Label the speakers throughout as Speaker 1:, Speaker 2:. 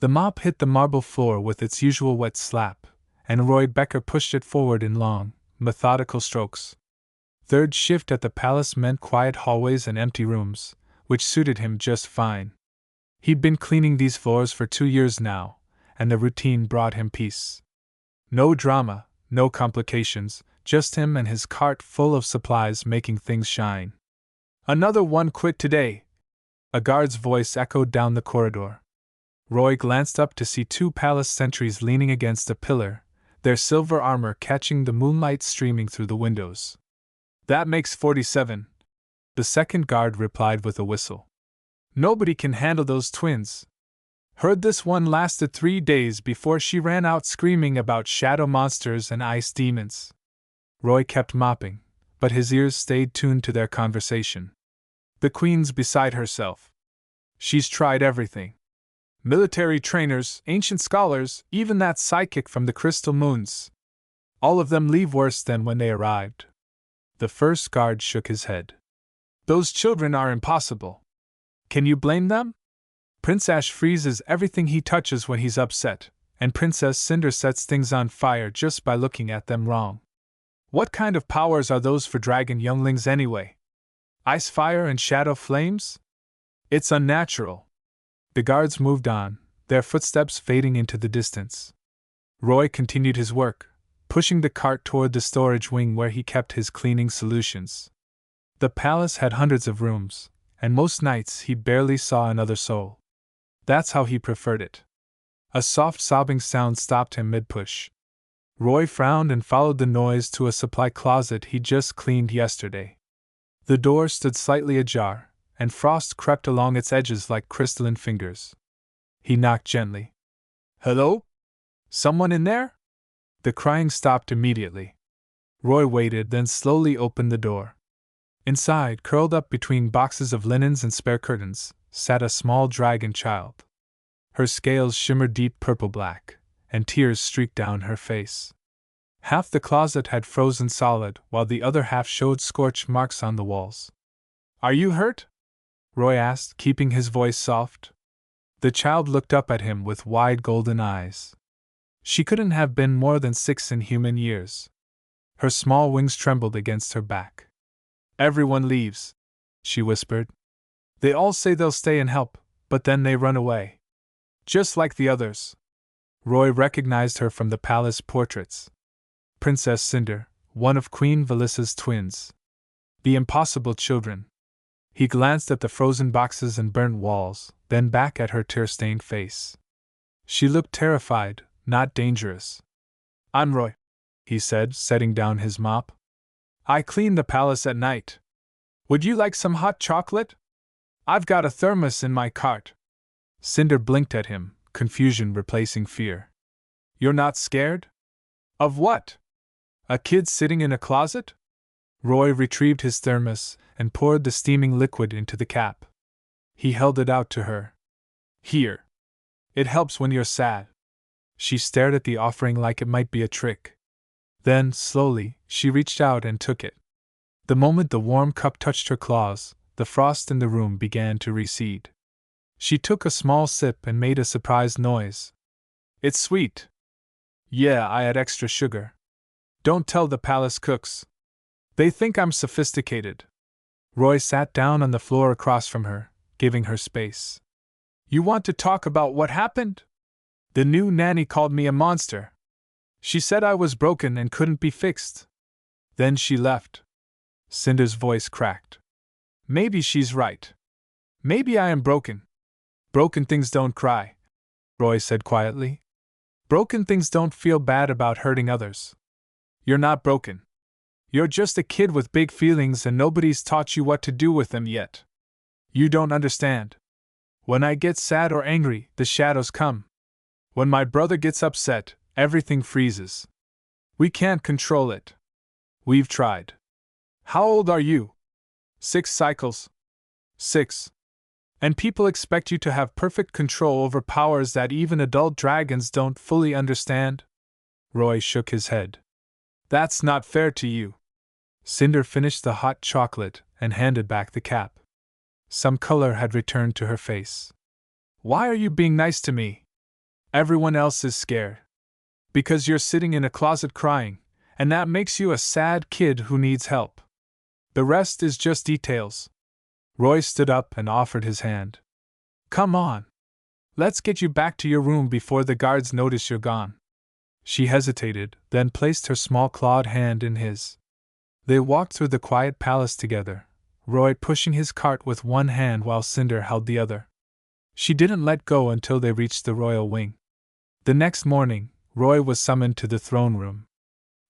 Speaker 1: The mop hit the marble floor with its usual wet slap, and Roy Becker pushed it forward in long, methodical strokes. Third shift at the palace meant quiet hallways and empty rooms, which suited him just fine. He'd been cleaning these floors for 2 years now, and the routine brought him peace. No drama, no complications, just him and his cart full of supplies making things shine. "Another one quit today," a guard's voice echoed down the corridor. Roy glanced up to see 2 palace sentries leaning against a pillar, their silver armor catching the moonlight streaming through the windows. "That makes 47, the second guard replied with a whistle. "Nobody can handle those twins. Heard this one lasted 3 days before she ran out screaming about shadow monsters and ice demons." Roy kept mopping, but his ears stayed tuned to their conversation. "The Queen's beside herself. She's tried everything. Military trainers, ancient scholars, even that psychic from the Crystal Moons. All of them leave worse than when they arrived." The first guard shook his head. "Those children are impossible. Can you blame them? Prince Ash freezes everything he touches when he's upset, and Princess Cinder sets things on fire just by looking at them wrong. What kind of powers are those for dragon younglings anyway? Ice fire and shadow flames? It's unnatural." The guards moved on, their footsteps fading into the distance. Roy continued his work, pushing the cart toward the storage wing where he kept his cleaning solutions. The palace had hundreds of rooms, and most nights he barely saw another soul. That's how he preferred it. A soft sobbing sound stopped him mid-push. Roy frowned and followed the noise to a supply closet he'd just cleaned yesterday. The door stood slightly ajar, and frost crept along its edges like crystalline fingers. He knocked gently. "Hello? Someone in there?" The crying stopped immediately. Roy waited, then slowly opened the door. Inside, curled up between boxes of linens and spare curtains, sat a small dragon child. Her scales shimmered deep purple-black, and tears streaked down her face. Half the closet had frozen solid, while the other half showed scorch marks on the walls. "Are you hurt?" Roy asked, keeping his voice soft. The child looked up at him with wide golden eyes. She couldn't have been more than 6 in human years. Her small wings trembled against her back. "Everyone leaves," she whispered. "They all say they'll stay and help, but then they run away. Just like the others." Roy recognized her from the palace portraits. Princess Cinder, one of Queen Velissa's twins. The impossible children. He glanced at the frozen boxes and burnt walls, then back at her tear-stained face. She looked terrified, not dangerous. "I'm Roy," he said, setting down his mop. "I clean the palace at night. Would you like some hot chocolate? I've got a thermos in my cart." Cinder blinked at him, confusion replacing fear. "You're not scared? Of what? A kid sitting in a closet?" Roy retrieved his thermos and poured the steaming liquid into the cap. He held it out to her. "Here. It helps when you're sad." She stared at the offering like it might be a trick. Then, slowly, she reached out and took it. The moment the warm cup touched her claws, the frost in the room began to recede. She took a small sip and made a surprised noise. "It's sweet." "Yeah, I add extra sugar. Don't tell the palace cooks. They think I'm sophisticated." Roy sat down on the floor across from her, giving her space. "You want to talk about what happened? The new nanny called me a monster. She said I was broken and couldn't be fixed. Then she left." Cinder's voice cracked. "Maybe she's right. Maybe I am broken." "Broken things don't cry," Roy said quietly. "Broken things don't feel bad about hurting others. You're not broken. You're just a kid with big feelings and nobody's taught you what to do with them yet. You don't understand. When I get sad or angry, the shadows come. When my brother gets upset, everything freezes. We can't control it. We've tried." "How old are you?" 6 cycles. 6. And people expect you to have perfect control over powers that even adult dragons don't fully understand?" Roy shook his head. "That's not fair to you." Cinder finished the hot chocolate and handed back the cap. Some color had returned to her face. "Why are you being nice to me?" Everyone else is scared. Because you're sitting in a closet crying, and that makes you a sad kid who needs help. The rest is just details. Roy stood up and offered his hand. Come on. Let's get you back to your room before the guards notice you're gone. She hesitated, then placed her small clawed hand in his. They walked through the quiet palace together, Roy pushing his cart with one hand while Cinder held the other. She didn't let go until they reached the royal wing. The next morning, Roy was summoned to the throne room.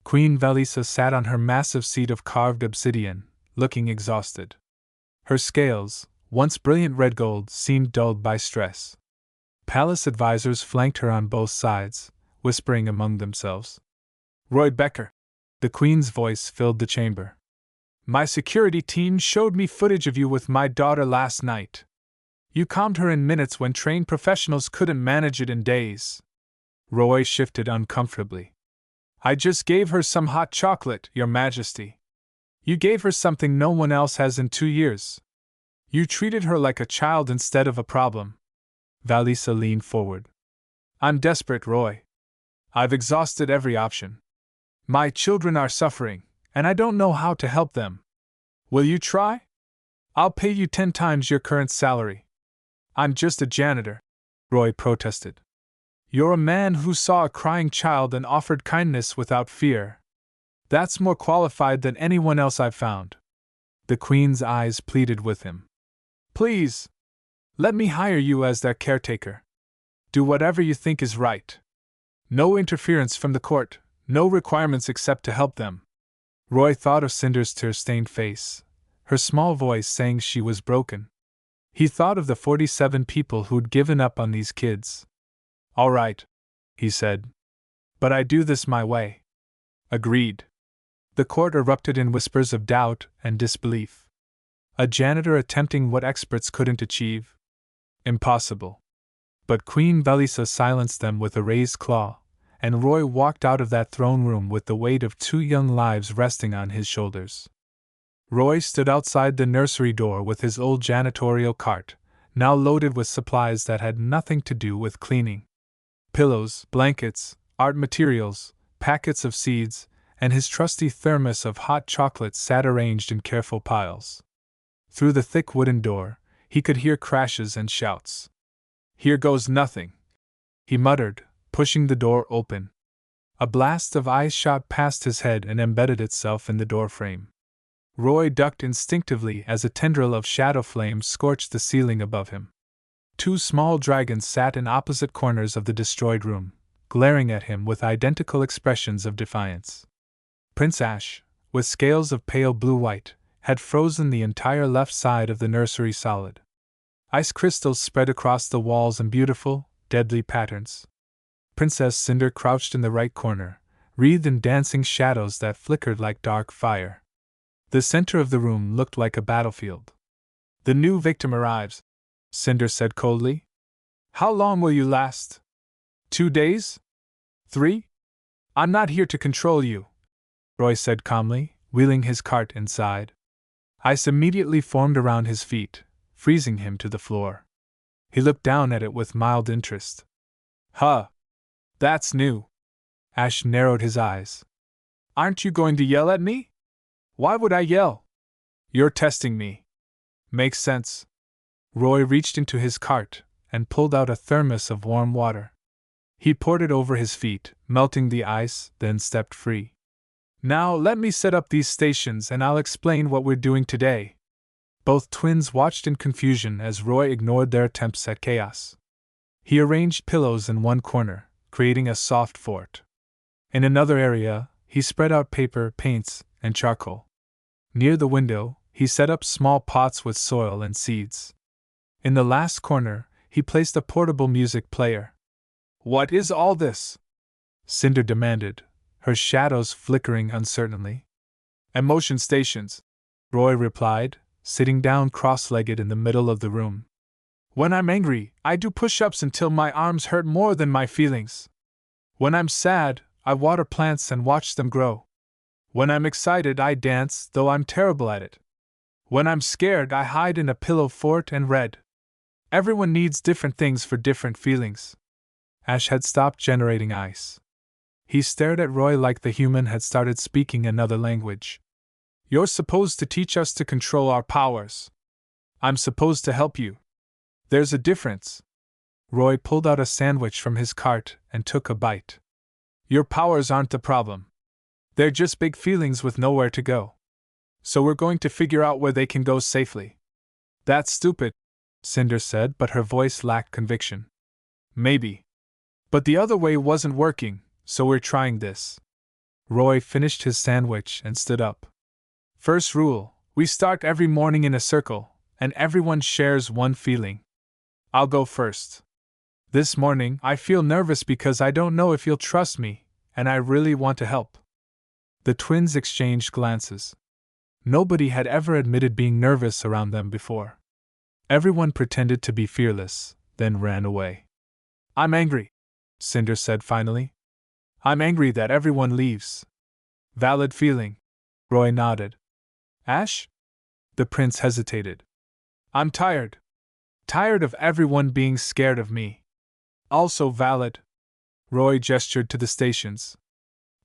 Speaker 1: Queen Valisa sat on her massive seat of carved obsidian, looking exhausted. Her scales, once brilliant red gold, seemed dulled by stress. Palace advisors flanked her on both sides, whispering among themselves. Roy Becker. The Queen's voice filled the chamber. My security team showed me footage of you with my daughter last night. You calmed her in minutes when trained professionals couldn't manage it in days. Roy shifted uncomfortably. I just gave her some hot chocolate, Your Majesty. You gave her something no one else has in 2 years. You treated her like a child instead of a problem. Valisa leaned forward. I'm desperate, Roy. I've exhausted every option. My children are suffering, and I don't know how to help them. Will you try? I'll pay you 10 times your current salary. I'm just a janitor, Roy protested. You're a man who saw a crying child and offered kindness without fear. That's more qualified than anyone else I've found. The Queen's eyes pleaded with him. Please, let me hire you as their caretaker. Do whatever you think is right. No interference from the court, no requirements except to help them. Roy thought of Cinder's tear-stained face, her small voice saying she was broken. He thought of the 47 people who'd given up on these kids. All right, he said. But I do this my way. Agreed. The court erupted in whispers of doubt and disbelief. A janitor attempting what experts couldn't achieve? Impossible. But Queen Valisa silenced them with a raised claw, and Roy walked out of that throne room with the weight of 2 young lives resting on his shoulders. Roy stood outside the nursery door with his old janitorial cart, now loaded with supplies that had nothing to do with cleaning. Pillows, blankets, art materials, packets of seeds, and his trusty thermos of hot chocolate sat arranged in careful piles. Through the thick wooden door, he could hear crashes and shouts. Here goes nothing, he muttered, pushing the door open. A blast of ice shot past his head and embedded itself in the doorframe. Roy ducked instinctively as a tendril of shadow flames scorched the ceiling above him. 2 small dragons sat in opposite corners of the destroyed room, glaring at him with identical expressions of defiance. Prince Ash, with scales of pale blue-white, had frozen the entire left side of the nursery solid. Ice crystals spread across the walls in beautiful, deadly patterns. Princess Cinder crouched in the right corner, wreathed in dancing shadows that flickered like dark fire. The center of the room looked like a battlefield. The new victim arrives, Cinder said coldly. How long will you last? 2 days? 3? I'm not here to control you, Roy said calmly, wheeling his cart inside. Ice immediately formed around his feet, freezing him to the floor. He looked down at it with mild interest. Huh. That's new. Ash narrowed his eyes. Aren't you going to yell at me? Why would I yell? You're testing me. Makes sense. Roy reached into his cart and pulled out a thermos of warm water. He poured it over his feet, melting the ice, then stepped free. Now let me set up these stations and I'll explain what we're doing today. Both twins watched in confusion as Roy ignored their attempts at chaos. He arranged pillows in one corner, creating a soft fort. In another area, he spread out paper, paints, and charcoal. Near the window, he set up small pots with soil and seeds. In the last corner, he placed a portable music player. What is all this? Cinder demanded, her shadows flickering uncertainly. Emotion stations, Roy replied, sitting down cross-legged in the middle of the room. When I'm angry, I do push-ups until my arms hurt more than my feelings. When I'm sad, I water plants and watch them grow. When I'm excited, I dance, though I'm terrible at it. When I'm scared, I hide in a pillow fort and read. Everyone needs different things for different feelings. Ash had stopped generating ice. He stared at Roy like the human had started speaking another language. You're supposed to teach us to control our powers. I'm supposed to help you. There's a difference. Roy pulled out a sandwich from his cart and took a bite. Your powers aren't the problem. They're just big feelings with nowhere to go. So we're going to figure out where they can go safely. That's stupid, Cinder said, but her voice lacked conviction. Maybe. But the other way wasn't working, so we're trying this. Roy finished his sandwich and stood up. First rule, we start every morning in a circle, and everyone shares one feeling. I'll go first. This morning I feel nervous because I don't know if you'll trust me, and I really want to help. The twins exchanged glances. Nobody had ever admitted being nervous around them before. Everyone pretended to be fearless, then ran away. I'm angry, Cinder said finally. I'm angry that everyone leaves. Valid feeling. Roy nodded. Ash? The prince hesitated. I'm tired. Tired of everyone being scared of me. Also valid. Roy gestured to the stations.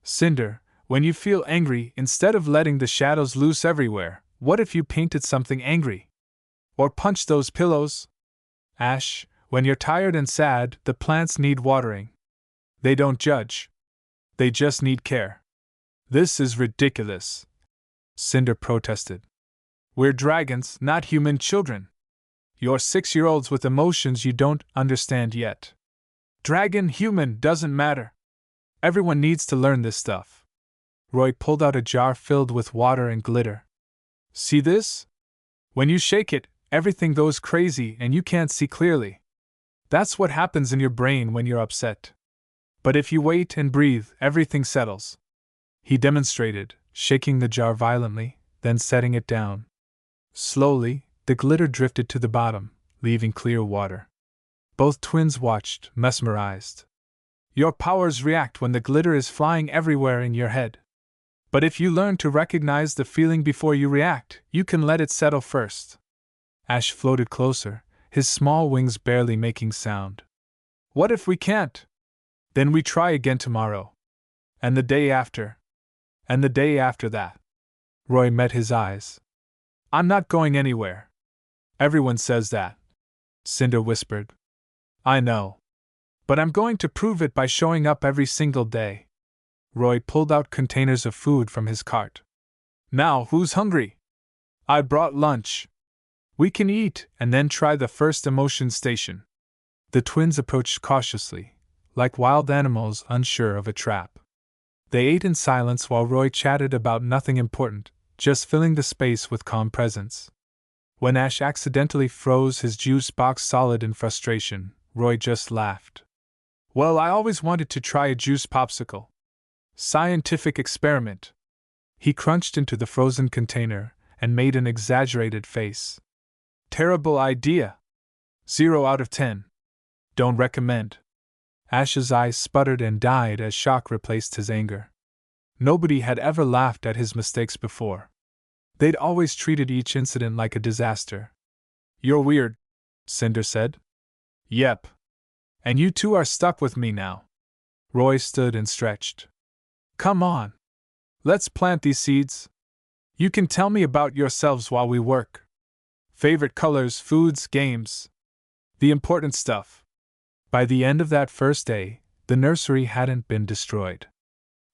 Speaker 1: Cinder, when you feel angry, instead of letting the shadows loose everywhere, what if you painted something angry? Or punched those pillows? Ash, when you're tired and sad, the plants need watering. They don't judge. They just need care. This is ridiculous, Cinder protested. We're dragons, not human children. You're 6-year-olds with emotions you don't understand yet. Dragon, human, doesn't matter. Everyone needs to learn this stuff. Roy pulled out a jar filled with water and glitter. See this? When you shake it, everything goes crazy and you can't see clearly. That's what happens in your brain when you're upset. But if you wait and breathe, everything settles. He demonstrated, shaking the jar violently, then setting it down. Slowly, the glitter drifted to the bottom, leaving clear water. Both twins watched, mesmerized. Your powers react when the glitter is flying everywhere in your head. But if you learn to recognize the feeling before you react, you can let it settle first. Ash floated closer, his small wings barely making sound. What if we can't? Then we try again tomorrow. And the day after. And the day after that. Roy met his eyes. I'm not going anywhere. Everyone says that, Cinder whispered. I know. But I'm going to prove it by showing up every single day. Roy pulled out containers of food from his cart. Now, who's hungry? I brought lunch. We can eat and then try the first emotion station. The twins approached cautiously, like wild animals unsure of a trap. They ate in silence while Roy chatted about nothing important, just filling the space with calm presence. When Ash accidentally froze his juice box solid in frustration, Roy just laughed. Well, I always wanted to try a juice popsicle. Scientific experiment. He crunched into the frozen container and made an exaggerated face. Terrible idea. 0 out of 10. Don't recommend. Ash's eyes sputtered and died as shock replaced his anger. Nobody had ever laughed at his mistakes before. They'd always treated each incident like a disaster. You're weird, Cinder said. Yep. And you two are stuck with me now. Roy stood and stretched. Come on. Let's plant these seeds. You can tell me about yourselves while we work. Favorite colors, foods, games. The important stuff. By the end of that first day, the nursery hadn't been destroyed.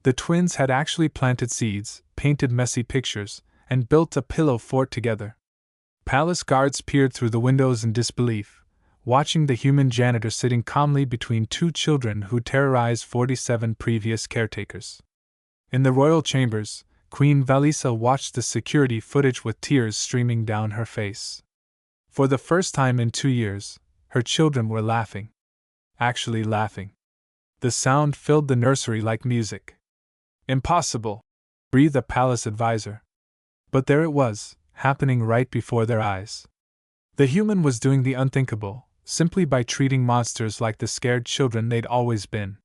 Speaker 1: The twins had actually planted seeds, painted messy pictures, and built a pillow fort together. Palace guards peered through the windows in disbelief, watching the human janitor sitting calmly between two children who terrorized 47 previous caretakers. In the royal chambers, Queen Valisa watched the security footage with tears streaming down her face. For the first time in 2 years, her children were laughing. Actually laughing. The sound filled the nursery like music. Impossible, breathed the palace advisor. But there it was, happening right before their eyes. The human was doing the unthinkable, simply by treating monsters like the scared children they'd always been.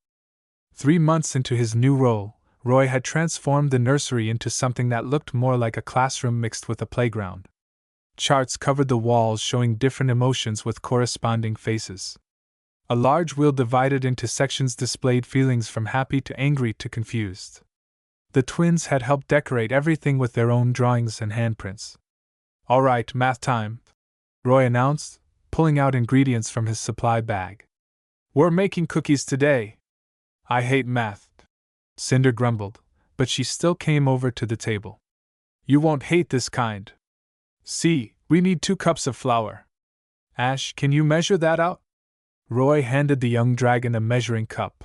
Speaker 1: 3 months into his new role, Roy had transformed the nursery into something that looked more like a classroom mixed with a playground. Charts covered the walls showing different emotions with corresponding faces. A large wheel divided into sections displayed feelings from happy to angry to confused. The twins had helped decorate everything with their own drawings and handprints. All right, math time, Roy announced, pulling out ingredients from his supply bag. We're making cookies today. I hate math, Cinder grumbled, but she still came over to the table. You won't hate this kind. See, we need 2 cups of flour. Ash, can you measure that out? Roy handed the young dragon a measuring cup.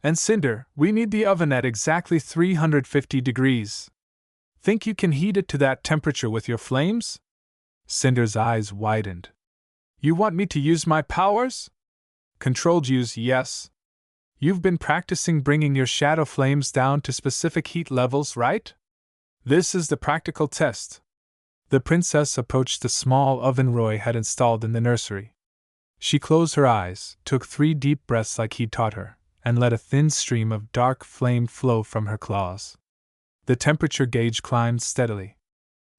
Speaker 1: And Cinder, we need the oven at exactly 350 degrees. Think you can heat it to that temperature with your flames? Cinder's eyes widened. You want me to use my powers? Controlled use, yes. You've been practicing bringing your shadow flames down to specific heat levels, right? This is the practical test. The princess approached the small oven Roy had installed in the nursery. She closed her eyes, took 3 deep breaths like he'd taught her, and let a thin stream of dark flame flow from her claws. The temperature gauge climbed steadily.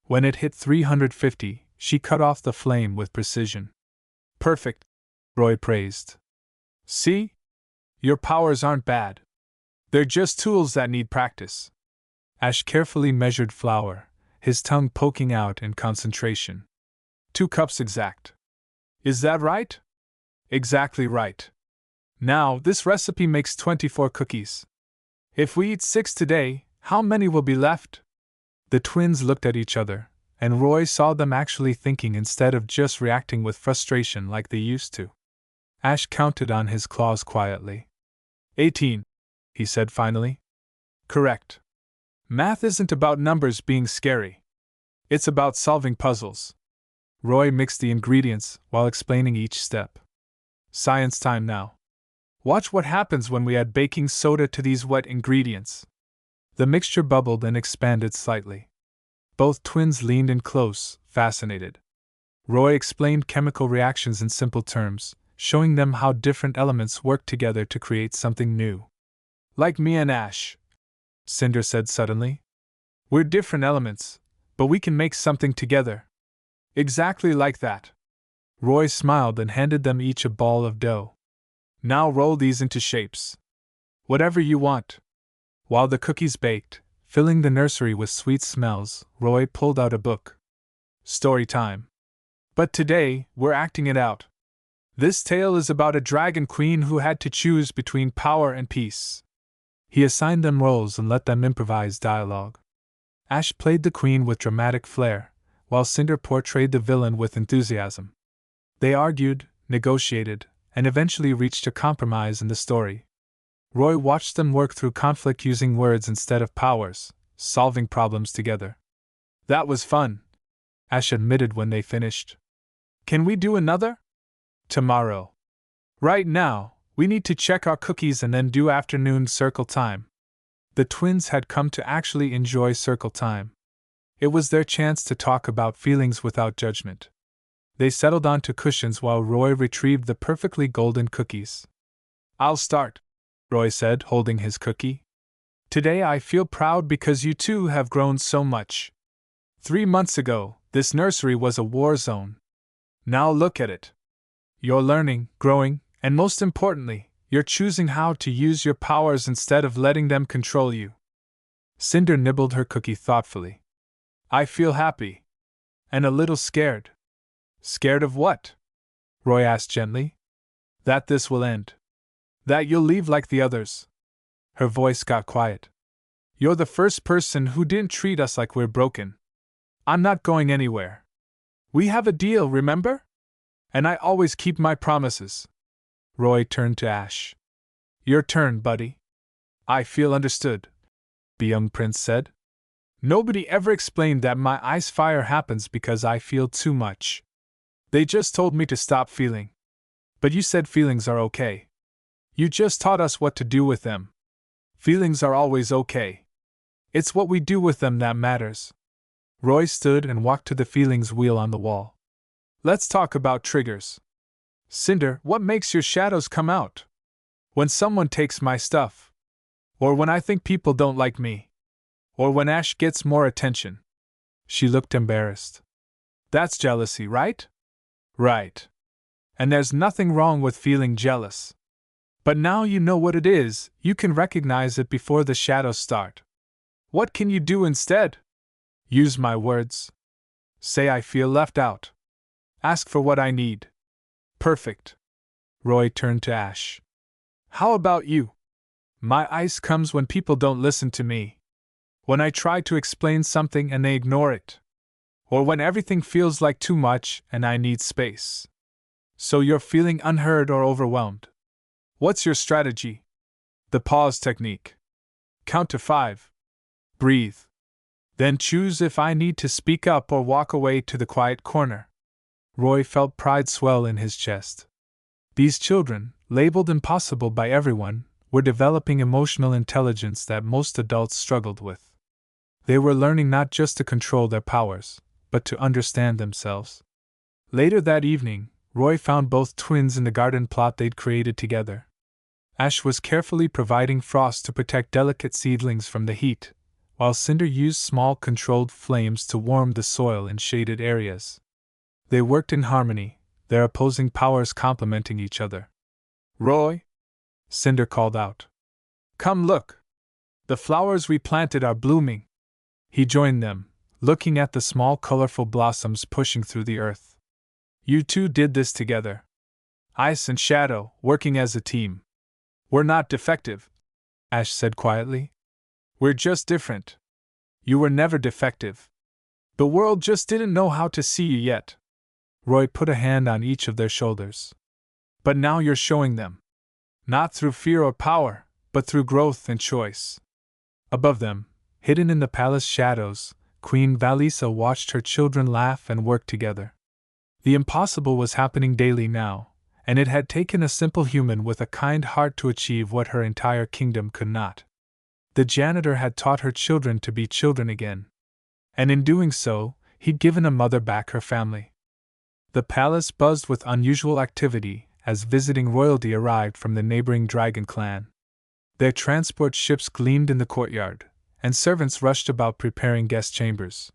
Speaker 1: When it hit 350, she cut off the flame with precision. Perfect, Roy praised. See? Your powers aren't bad. They're just tools that need practice. Ash carefully measured flour, his tongue poking out in concentration. 2 cups exact. Is that right? Exactly right. Now, this recipe makes 24 cookies. If we eat 6 today, how many will be left? The twins looked at each other, and Roy saw them actually thinking instead of just reacting with frustration like they used to. Ash counted on his claws quietly. 18, he said finally. Correct. Math isn't about numbers being scary. It's about solving puzzles. Roy mixed the ingredients while explaining each step. Science time now. Watch what happens when we add baking soda to these wet ingredients. The mixture bubbled and expanded slightly. Both twins leaned in close, fascinated. Roy explained chemical reactions in simple terms, showing them how different elements work together to create something new. Like me and Ash, Cinder said suddenly. We're different elements, but we can make something together. Exactly like that. Roy smiled and handed them each a ball of dough. Now roll these into shapes. Whatever you want. While the cookies baked, filling the nursery with sweet smells, Roy pulled out a book. Story time. But today, we're acting it out. This tale is about a dragon queen who had to choose between power and peace. He assigned them roles and let them improvise dialogue. Ash played the queen with dramatic flair, while Cinder portrayed the villain with enthusiasm. They argued, negotiated, and eventually reached a compromise in the story. Roy watched them work through conflict using words instead of powers, solving problems together. That was fun, Ash admitted when they finished. Can we do another? Tomorrow. Right now, we need to check our cookies and then do afternoon circle time. The twins had come to actually enjoy circle time. It was their chance to talk about feelings without judgment. They settled onto cushions while Roy retrieved the perfectly golden cookies. I'll start, Roy said, holding his cookie. Today I feel proud because you two have grown so much. 3 months ago, this nursery was a war zone. Now look at it. You're learning, growing, and most importantly, you're choosing how to use your powers instead of letting them control you. Cinder nibbled her cookie thoughtfully. I feel happy. And a little scared. Scared of what? Roy asked gently. That this will end. That you'll leave like the others. Her voice got quiet. You're the first person who didn't treat us like we're broken. I'm not going anywhere. We have a deal, remember? And I always keep my promises. Roy turned to Ash. Your turn, buddy. I feel understood, the young prince said. Nobody ever explained that my ice fire happens because I feel too much. They just told me to stop feeling. But you said feelings are okay. You just taught us what to do with them. Feelings are always okay. It's what we do with them that matters. Roy stood and walked to the feelings wheel on the wall. Let's talk about triggers. Cinder, what makes your shadows come out? When someone takes my stuff. Or when I think people don't like me. Or when Ash gets more attention. She looked embarrassed. That's jealousy, right? Right. And there's nothing wrong with feeling jealous. But now you know what it is, you can recognize it before the shadows start. What can you do instead? Use my words. Say I feel left out. Ask for what I need. Perfect. Roy turned to Ash. How about you? My ice comes when people don't listen to me. When I try to explain something and they ignore it. Or when everything feels like too much and I need space. So you're feeling unheard or overwhelmed. What's your strategy? The pause technique. Count to 5. Breathe. Then choose if I need to speak up or walk away to the quiet corner. Roy felt pride swell in his chest. These children, labeled impossible by everyone, were developing emotional intelligence that most adults struggled with. They were learning not just to control their powers, but to understand themselves. Later that evening, Roy found both twins in the garden plot they'd created together. Ash was carefully providing frost to protect delicate seedlings from the heat, while Cinder used small controlled flames to warm the soil in shaded areas. They worked in harmony, their opposing powers complementing each other. Roy? Cinder called out. Come look! The flowers we planted are blooming. He joined them, looking at the small colorful blossoms pushing through the earth. You two did this together. Ice and Shadow, working as a team. We're not defective, Ash said quietly. We're just different. You were never defective. The world just didn't know how to see you yet. Roy put a hand on each of their shoulders. But now you're showing them. Not through fear or power, but through growth and choice. Above them, hidden in the palace shadows, Queen Valisa watched her children laugh and work together. The impossible was happening daily now, and it had taken a simple human with a kind heart to achieve what her entire kingdom could not. The janitor had taught her children to be children again. And in doing so, he'd given a mother back her family. The palace buzzed with unusual activity as visiting royalty arrived from the neighboring dragon clan. Their transport ships gleamed in the courtyard, and servants rushed about preparing guest chambers.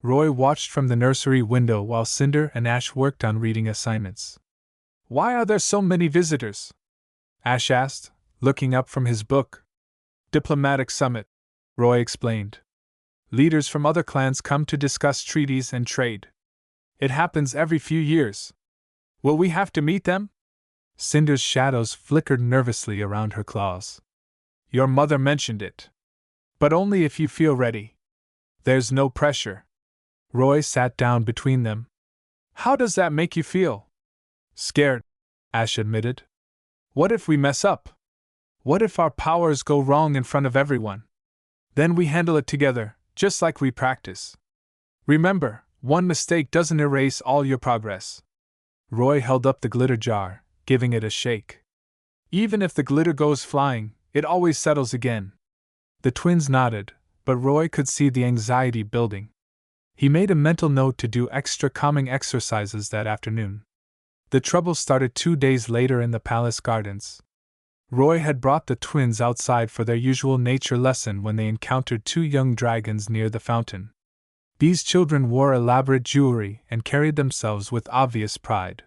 Speaker 1: Roy watched from the nursery window while Cinder and Ash worked on reading assignments. Why are there so many visitors? Ash asked, looking up from his book. Diplomatic summit, Roy explained. Leaders from other clans come to discuss treaties and trade. It happens every few years. Will we have to meet them? Cinder's shadows flickered nervously around her claws. Your mother mentioned it. But only if you feel ready. There's no pressure. Roy sat down between them. How does that make you feel? Scared, Ash admitted. What if we mess up? What if our powers go wrong in front of everyone? Then we handle it together, just like we practice. Remember, one mistake doesn't erase all your progress. Roy held up the glitter jar, giving it a shake. Even if the glitter goes flying, it always settles again. The twins nodded, but Roy could see the anxiety building. He made a mental note to do extra calming exercises that afternoon. The trouble started 2 days later in the palace gardens. Roy had brought the twins outside for their usual nature lesson when they encountered 2 young dragons near the fountain. These children wore elaborate jewelry and carried themselves with obvious pride.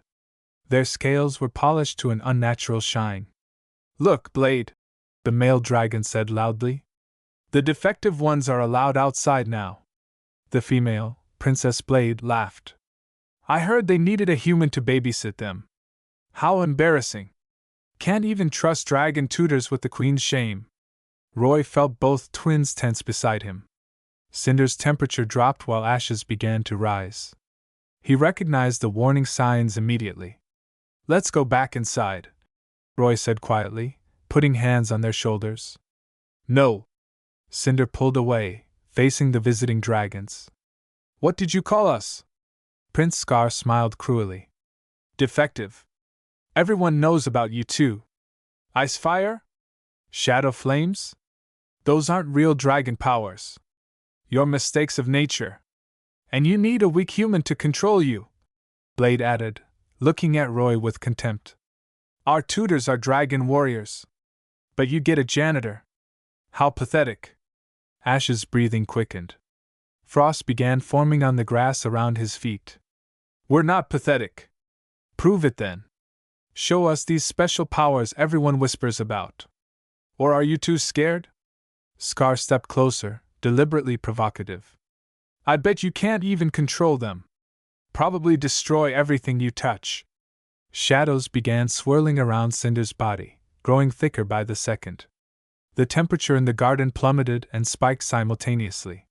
Speaker 1: Their scales were polished to an unnatural shine. Look, Blade, the male dragon said loudly. The defective ones are allowed outside now. The female, Princess Blade, laughed. I heard they needed a human to babysit them. How embarrassing. Can't even trust dragon tutors with the queen's shame. Roy felt both twins tense beside him. Cinder's temperature dropped while Ash's began to rise. He recognized the warning signs immediately. Let's go back inside, Roy said quietly, putting hands on their shoulders. No. Cinder pulled away, facing the visiting dragons. What did you call us? Prince Scar smiled cruelly. Defective. Everyone knows about you too. Ice fire? Shadow flames? Those aren't real dragon powers. You're mistakes of nature. And you need a weak human to control you, Blade added, looking at Roy with contempt. Our tutors are dragon warriors. But you get a janitor. How pathetic. Ash's breathing quickened. Frost began forming on the grass around his feet. We're not pathetic. Prove it then. Show us these special powers everyone whispers about. Or are you too scared? Scar stepped closer, deliberately provocative. I bet you can't even control them. Probably destroy everything you touch. Shadows began swirling around Cinder's body, growing thicker by the second. The temperature in the garden plummeted and spiked simultaneously.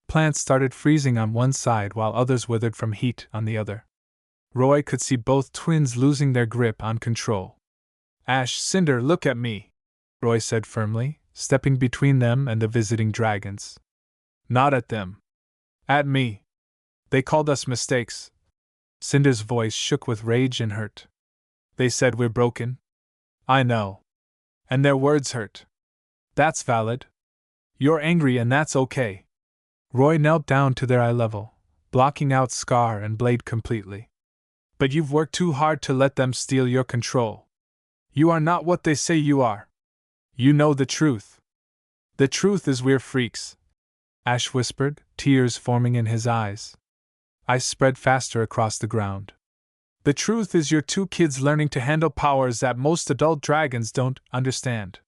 Speaker 1: Plants started freezing on one side while others withered from heat on the other. Roy could see both twins losing their grip on control. Ash, Cinder, look at me, Roy said firmly, stepping between them and the visiting dragons. Not at them. At me. They called us mistakes. Cinder's voice shook with rage and hurt. They said we're broken. I know. And their words hurt. That's valid. You're angry and that's okay. Roy knelt down to their eye level, blocking out Scar and Blade completely. But you've worked too hard to let them steal your control. You are not what they say you are. You know the truth. The truth is we're freaks, Ash whispered, tears forming in his eyes. I spread faster across the ground. The truth is you're two kids learning to handle powers that most adult dragons don't understand.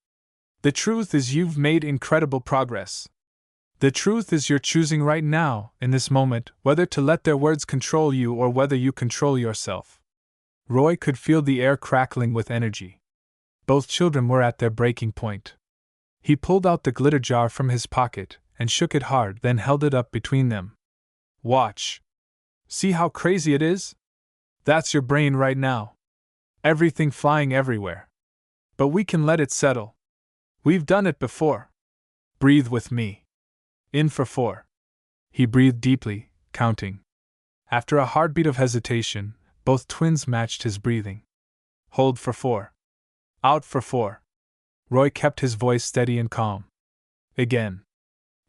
Speaker 1: The truth is you've made incredible progress. The truth is you're choosing right now, in this moment, whether to let their words control you or whether you control yourself. Roy could feel the air crackling with energy. Both children were at their breaking point. He pulled out the glitter jar from his pocket and shook it hard, then held it up between them. Watch. See how crazy it is? That's your brain right now. Everything flying everywhere. But we can let it settle. We've done it before. Breathe with me. In for 4. He breathed deeply, counting. After a heartbeat of hesitation, both twins matched his breathing. Hold for 4. Out for 4. Roy kept his voice steady and calm. Again.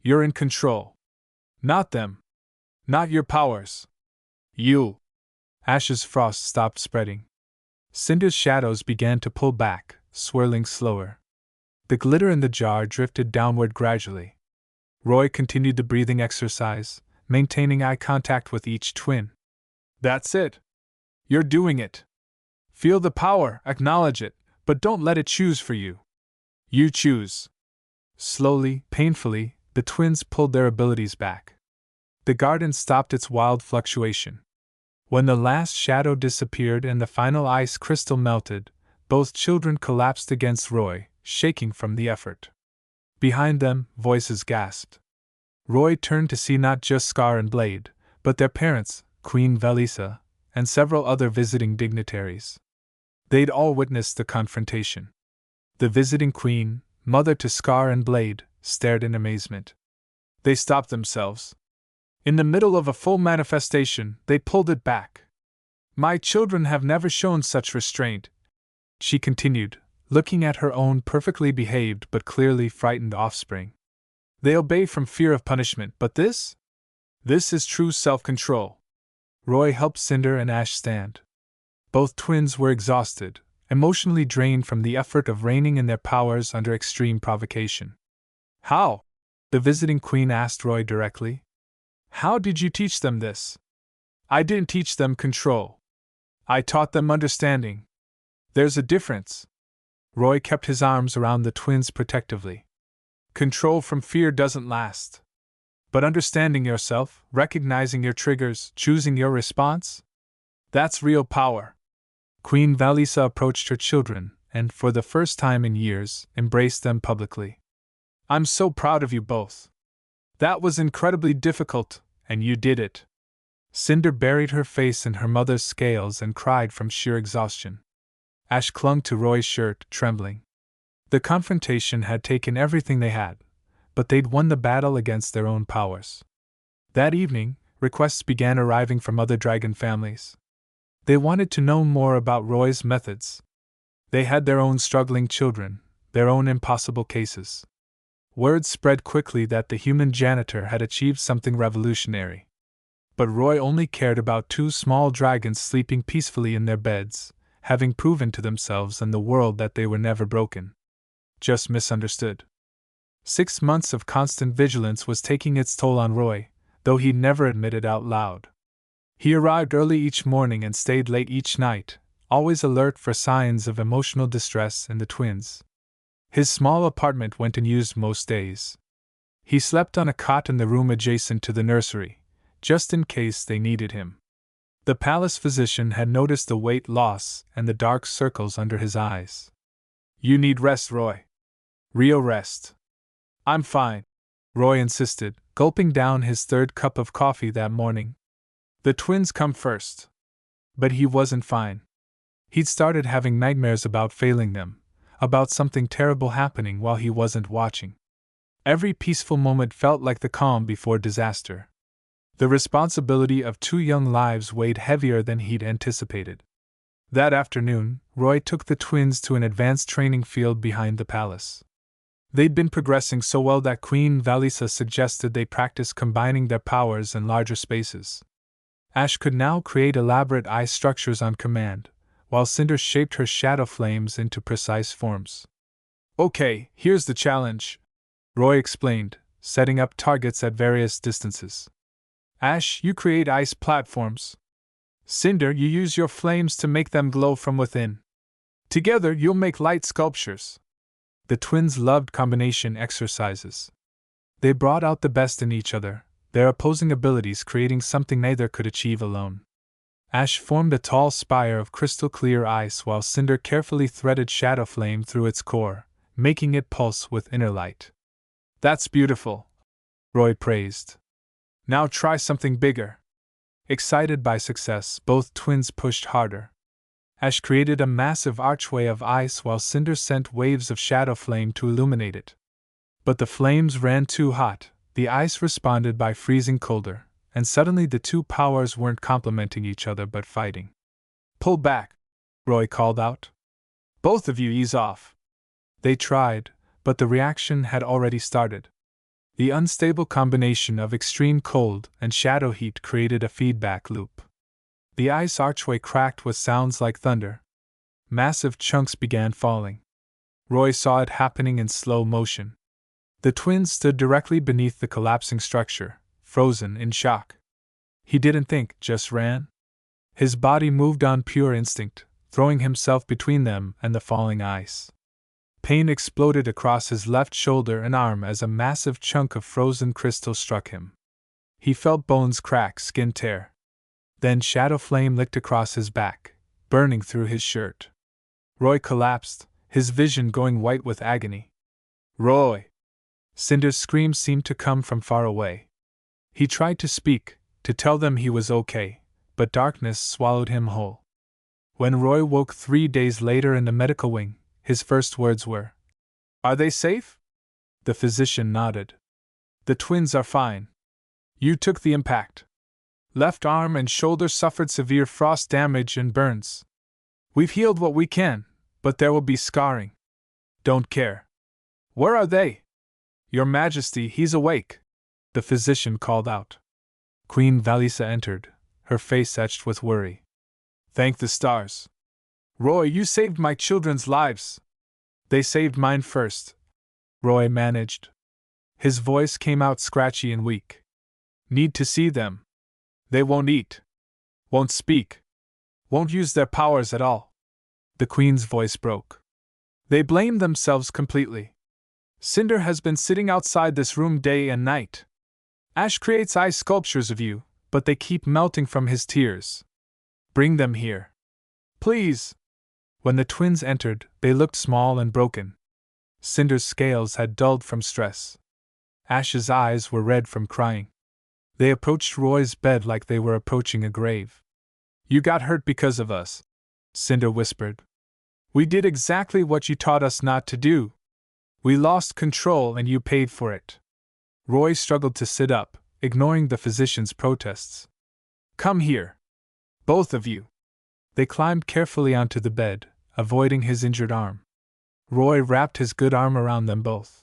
Speaker 1: You're in control. Not them. Not your powers. You. Ash's frost stopped spreading. Cinder's shadows began to pull back, swirling slower. The glitter in the jar drifted downward gradually. Roy continued the breathing exercise, maintaining eye contact with each twin. That's it. You're doing it. Feel the power, acknowledge it, but don't let it choose for you. You choose. Slowly, painfully, the twins pulled their abilities back. The garden stopped its wild fluctuation. When the last shadow disappeared and the final ice crystal melted, both children collapsed against Roy, shaking from the effort. Behind them, voices gasped. Roy turned to see not just Scar and Blade, but their parents, Queen Velisa, and several other visiting dignitaries. They'd all witnessed the confrontation. The visiting queen, mother to Scar and Blade, stared in amazement. They stopped themselves. In the middle of a full manifestation, they pulled it back. My children have never shown such restraint, she continued, looking at her own perfectly behaved but clearly frightened offspring. They obey from fear of punishment, but this? This is true self-control. Roy helped Cinder and Ash stand. Both twins were exhausted, emotionally drained from the effort of reigning in their powers under extreme provocation. How? The visiting queen asked Roy directly. How did you teach them this? I didn't teach them control. I taught them understanding. There's a difference. Roy kept his arms around the twins protectively. Control from fear doesn't last. But understanding yourself, recognizing your triggers, choosing your response? That's real power. Queen Velisa approached her children, and, for the first time in years, embraced them publicly. I'm so proud of you both. That was incredibly difficult, and you did it. Cinder buried her face in her mother's scales and cried from sheer exhaustion. Ash clung to Roy's shirt, trembling. The confrontation had taken everything they had, but they'd won the battle against their own powers. That evening, requests began arriving from other dragon families. They wanted to know more about Roy's methods. They had their own struggling children, their own impossible cases. Word spread quickly that the human janitor had achieved something revolutionary. But Roy only cared about 2 small dragons sleeping peacefully in their beds, having proven to themselves and the world that they were never broken. Just misunderstood. 6 months of constant vigilance was taking its toll on Roy, though he'd never admit it out loud. He arrived early each morning and stayed late each night, always alert for signs of emotional distress in the twins. His small apartment went unused most days. He slept on a cot in the room adjacent to the nursery, just in case they needed him. The palace physician had noticed the weight loss and the dark circles under his eyes. "You need rest, Roy. Real rest." "I'm fine," Roy insisted, gulping down his third cup of coffee that morning. The twins come first. But he wasn't fine. He'd started having nightmares about failing them, about something terrible happening while he wasn't watching. Every peaceful moment felt like the calm before disaster. The responsibility of 2 young lives weighed heavier than he'd anticipated. That afternoon, Roy took the twins to an advanced training field behind the palace. They'd been progressing so well that Queen Valisa suggested they practice combining their powers in larger spaces. Ash could now create elaborate ice structures on command, while Cinder shaped her shadow flames into precise forms. "Okay, here's the challenge," Roy explained, setting up targets at various distances. "Ash, you create ice platforms. Cinder, you use your flames to make them glow from within. Together, you'll make light sculptures." The twins loved combination exercises. They brought out the best in each other, their opposing abilities creating something neither could achieve alone. Ash formed a tall spire of crystal-clear ice while Cinder carefully threaded shadow flame through its core, making it pulse with inner light. "That's beautiful," Roy praised. "Now try something bigger." Excited by success, both twins pushed harder. Ash created a massive archway of ice while Cinder sent waves of shadow flame to illuminate it. But the flames ran too hot, the ice responded by freezing colder, and suddenly the 2 powers weren't complementing each other but fighting. "Pull back," Roy called out. "Both of you ease off." They tried, but the reaction had already started. The unstable combination of extreme cold and shadow heat created a feedback loop. The ice archway cracked with sounds like thunder. Massive chunks began falling. Roy saw it happening in slow motion. The twins stood directly beneath the collapsing structure, frozen in shock. He didn't think, just ran. His body moved on pure instinct, throwing himself between them and the falling ice. Pain exploded across his left shoulder and arm as a massive chunk of frozen crystal struck him. He felt bones crack, skin tear. Then shadow flame licked across his back, burning through his shirt. Roy collapsed, his vision going white with agony. "Roy!" Cinder's scream seemed to come from far away. He tried to speak, to tell them he was okay, but darkness swallowed him whole. When Roy woke 3 days later in the medical wing, his first words were, "Are they safe?" The physician nodded. "The twins are fine. You took the impact. Left arm and shoulder suffered severe frost damage and burns. We've healed what we can, but there will be scarring. Don't care." "Where are they?" "Your Majesty, he's awake," the physician called out. Queen Valisa entered, her face etched with worry. "Thank the stars. Roy, you saved my children's lives." "They saved mine first," Roy managed. His voice came out scratchy and weak. "Need to see them. They won't eat. Won't speak. Won't use their powers at all." The Queen's voice broke. "They blame themselves completely. Cinder has been sitting outside this room day and night. Ash creates ice sculptures of you, but they keep melting from his tears. Bring them here. Please." When the twins entered, they looked small and broken. Cinder's scales had dulled from stress. Ash's eyes were red from crying. They approached Roy's bed like they were approaching a grave. "You got hurt because of us," Cinder whispered. "We did exactly what you taught us not to do. We lost control and you paid for it." Roy struggled to sit up, ignoring the physician's protests. "Come here. Both of you." They climbed carefully onto the bed, avoiding his injured arm. Roy wrapped his good arm around them both.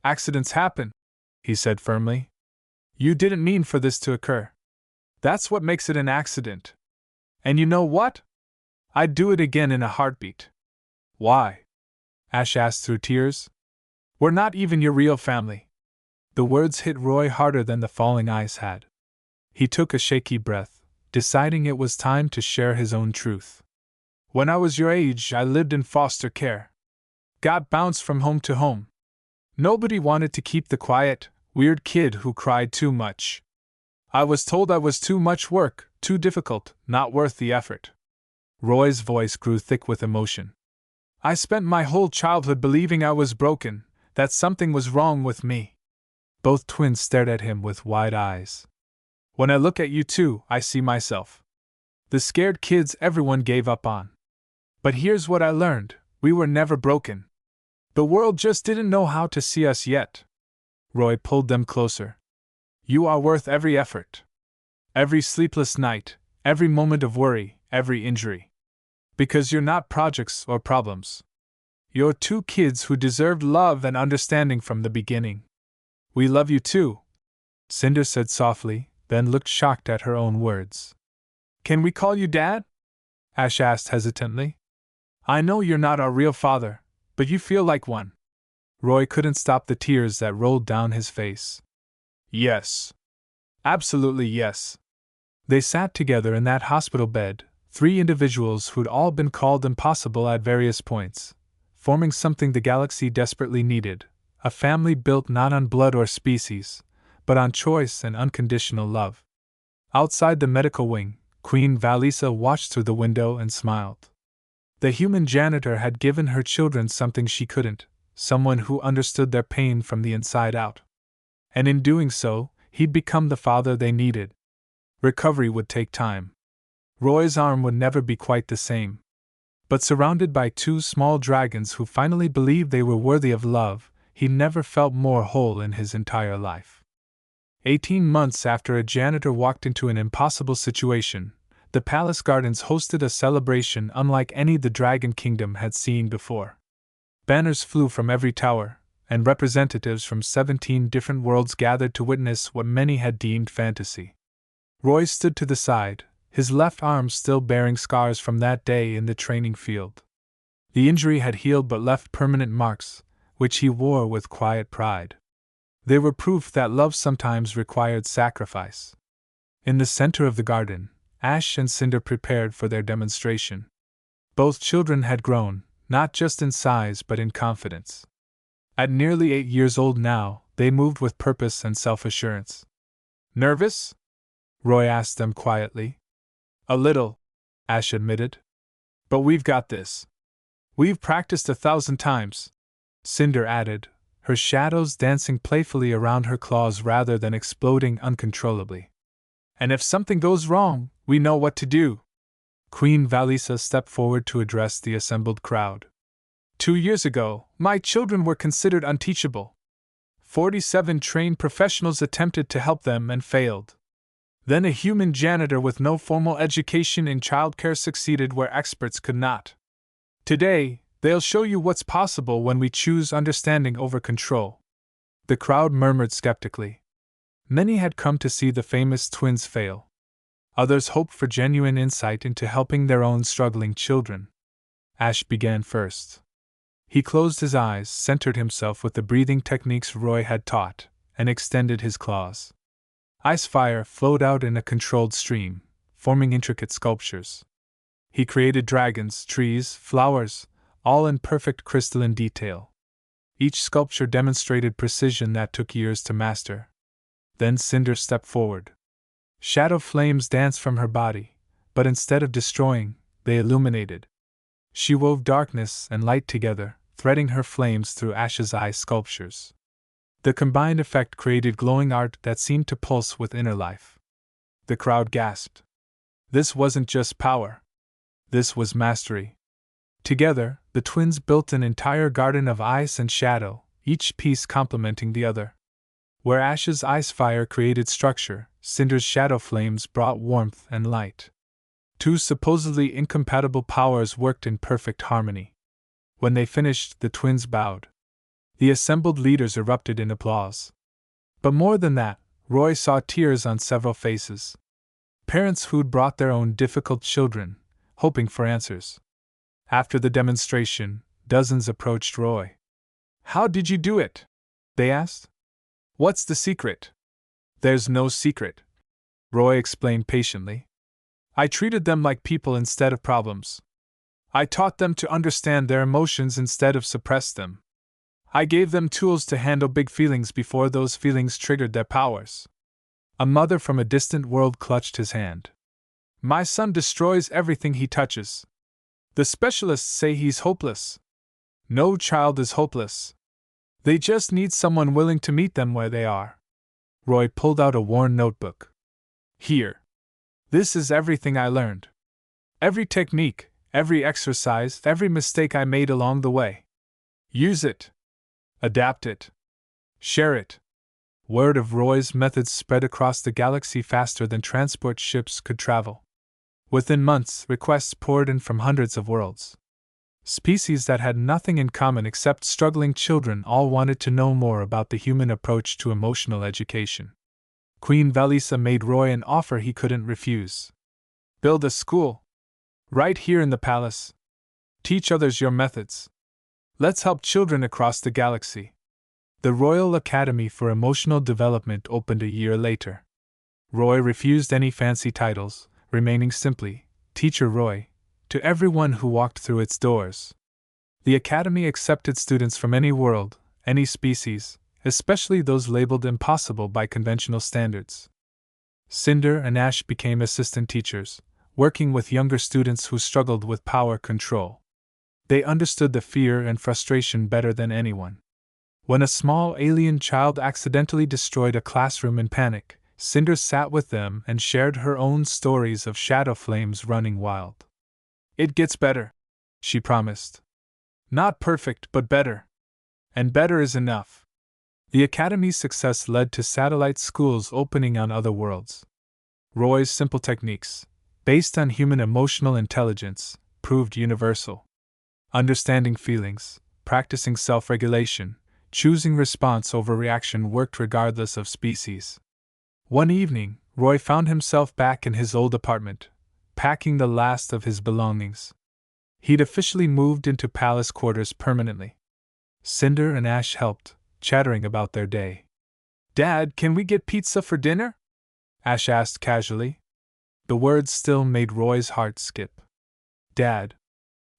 Speaker 1: "Accidents happen," he said firmly. "You didn't mean for this to occur. That's what makes it an accident. And you know what? I'd do it again in a heartbeat." "Why?" Ash asked through tears. "We're not even your real family." The words hit Roy harder than the falling ice had. He took a shaky breath, deciding it was time to share his own truth. When I was your age, I lived in foster care. Got bounced from home to home. Nobody wanted to keep the quiet, weird kid who cried too much. I was told I was too much work, too difficult, not worth the effort. Roy's voice grew thick with emotion. I spent my whole childhood believing I was broken, that something was wrong with me. Both twins stared at him with wide eyes. When I look at you two, I see myself. The scared kids everyone gave up on. But here's what I learned, we were never broken. The world just didn't know how to see us yet. Roy pulled them closer. You are worth every effort. Every sleepless night, every moment of worry, every injury. Because you're not projects or problems. You're two kids who deserved love and understanding from the beginning. We love you too, Cinder said softly, then looked shocked at her own words. Can we call you Dad? Ash asked hesitantly. I know you're not our real father, but you feel like one. Roy couldn't stop the tears that rolled down his face. Yes. Absolutely yes. They sat together in that hospital bed, three individuals who'd all been called impossible at various points, forming something the galaxy desperately needed, a family built not on blood or species, but on choice and unconditional love. Outside the medical wing, Queen Valisa watched through the window and smiled. The human janitor had given her children something she couldn't, someone who understood their pain from the inside out. And in doing so, he'd become the father they needed. Recovery would take time. Roy's arm would never be quite the same. But surrounded by two small dragons who finally believed they were worthy of love, he never felt more whole in his entire life. 18 months after a janitor walked into an impossible situation, the palace gardens hosted a celebration unlike any the Dragon Kingdom had seen before. Banners flew from every tower, and representatives from 17 different worlds gathered to witness what many had deemed fantasy. Roy stood to the side, his left arm still bearing scars from that day in the training field. The injury had healed but left permanent marks, which he wore with quiet pride. They were proof that love sometimes required sacrifice. In the center of the garden, Ash and Cinder prepared for their demonstration. Both children had grown, not just in size but in confidence. At nearly 8 years old now, they moved with purpose and self-assurance. Nervous? Roy asked them quietly. A little, Ash admitted. But we've got this. We've practiced 1,000 times, Cinder added, her shadows dancing playfully around her claws rather than exploding uncontrollably. And if something goes wrong, we know what to do. Queen Valisa stepped forward to address the assembled crowd. 2 years ago, my children were considered unteachable. 47 trained professionals attempted to help them and failed. Then a human janitor with no formal education in childcare succeeded where experts could not. Today, they'll show you what's possible when we choose understanding over control. The crowd murmured skeptically. Many had come to see the famous twins fail. Others hoped for genuine insight into helping their own struggling children. Ash began first. He closed his eyes, centered himself with the breathing techniques Roy had taught, and extended his claws. Ice fire flowed out in a controlled stream, forming intricate sculptures. He created dragons, trees, flowers, all in perfect crystalline detail. Each sculpture demonstrated precision that took years to master. Then Cinder stepped forward. Shadow flames danced from her body, but instead of destroying, they illuminated. She wove darkness and light together, threading her flames through Ash's eye sculptures. The combined effect created glowing art that seemed to pulse with inner life. The crowd gasped. This wasn't just power. This was mastery. Together, the twins built an entire garden of ice and shadow, each piece complementing the other. Where Ash's ice fire created structure, Cinder's shadow flames brought warmth and light. Two supposedly incompatible powers worked in perfect harmony. When they finished, the twins bowed. The assembled leaders erupted in applause. But more than that, Roy saw tears on several faces. Parents who'd brought their own difficult children, hoping for answers. After the demonstration, dozens approached Roy. How did you do it? They asked. What's the secret? There's no secret, Roy explained patiently. I treated them like people instead of problems. I taught them to understand their emotions instead of suppress them. I gave them tools to handle big feelings before those feelings triggered their powers. A mother from a distant world clutched his hand. My son destroys everything he touches. The specialists say he's hopeless. No child is hopeless. They just need someone willing to meet them where they are. Roy pulled out a worn notebook. Here. This is everything I learned. Every technique, every exercise, every mistake I made along the way. Use it. Adapt it. Share it. Word of Roy's methods spread across the galaxy faster than transport ships could travel. Within months, requests poured in from hundreds of worlds. Species that had nothing in common except struggling children all wanted to know more about the human approach to emotional education. Queen Valisa made Roy an offer he couldn't refuse. Build a school. Right here in the palace. Teach others your methods. Let's help children across the galaxy. The Royal Academy for Emotional Development opened a year later. Roy refused any fancy titles, remaining simply Teacher Roy to everyone who walked through its doors. The Academy accepted students from any world, any species, especially those labeled impossible by conventional standards. Cinder and Ash became assistant teachers, working with younger students who struggled with power control. They understood the fear and frustration better than anyone. When a small alien child accidentally destroyed a classroom in panic, Cinder sat with them and shared her own stories of shadow flames running wild. It gets better, she promised. Not perfect, but better. And better is enough. The Academy's success led to satellite schools opening on other worlds. Roy's simple techniques, based on human emotional intelligence, proved universal. Understanding feelings, practicing self-regulation, choosing response over reaction worked regardless of species. One evening, Roy found himself back in his old apartment, packing the last of his belongings. He'd officially moved into palace quarters permanently. Cinder and Ash helped, chattering about their day. "Dad, can we get pizza for dinner?" Ash asked casually. The words still made Roy's heart skip. Dad.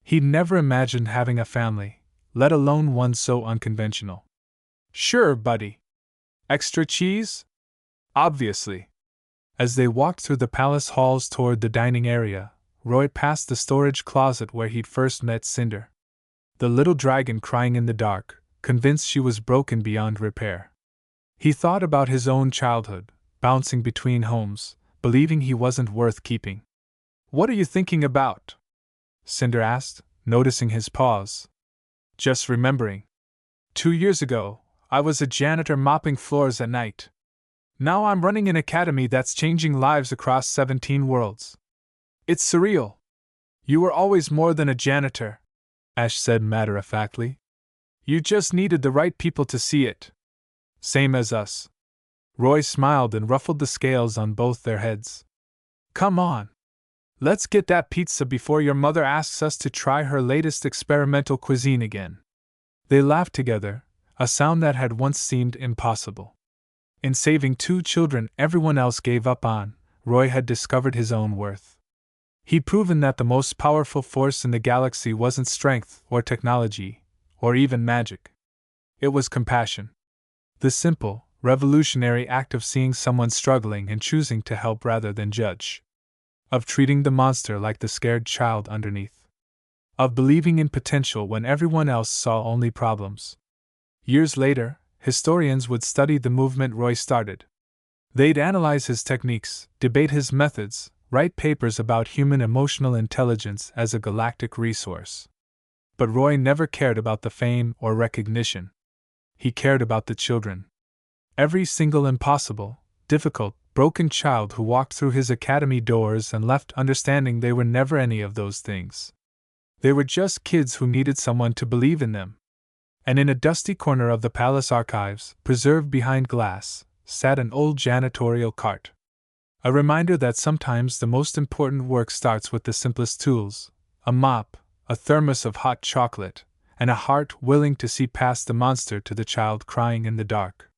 Speaker 1: He'd never imagined having a family, let alone one so unconventional. "Sure, buddy. Extra cheese?" "Obviously." As they walked through the palace halls toward the dining area, Roy passed the storage closet where he'd first met Cinder. The little dragon crying in the dark, convinced she was broken beyond repair. He thought about his own childhood, bouncing between homes, believing he wasn't worth keeping. "What are you thinking about?" Cinder asked, noticing his pause. "Just remembering. 2 years ago, I was a janitor mopping floors at night. Now I'm running an academy that's changing lives across 17 worlds. It's surreal." "You were always more than a janitor," Ash said matter-of-factly. "You just needed the right people to see it." "Same as us." Roy smiled and ruffled the scales on both their heads. "Come on. Let's get that pizza before your mother asks us to try her latest experimental cuisine again." They laughed together, a sound that had once seemed impossible. In saving 2 children everyone else gave up on, Roy had discovered his own worth. He'd proven that the most powerful force in the galaxy wasn't strength or technology, or even magic. It was compassion. The simple, revolutionary act of seeing someone struggling and choosing to help rather than judge. Of treating the monster like the scared child underneath. Of believing in potential when everyone else saw only problems. Years later, historians would study the movement Roy started. They'd analyze his techniques, debate his methods, write papers about human emotional intelligence as a galactic resource. But Roy never cared about the fame or recognition. He cared about the children. Every single impossible, difficult, broken child who walked through his academy doors and left understanding they were never any of those things. They were just kids who needed someone to believe in them. And in a dusty corner of the palace archives, preserved behind glass, sat an old janitorial cart. A reminder that sometimes the most important work starts with the simplest tools: a mop, a thermos of hot chocolate, and a heart willing to see past the monster to the child crying in the dark.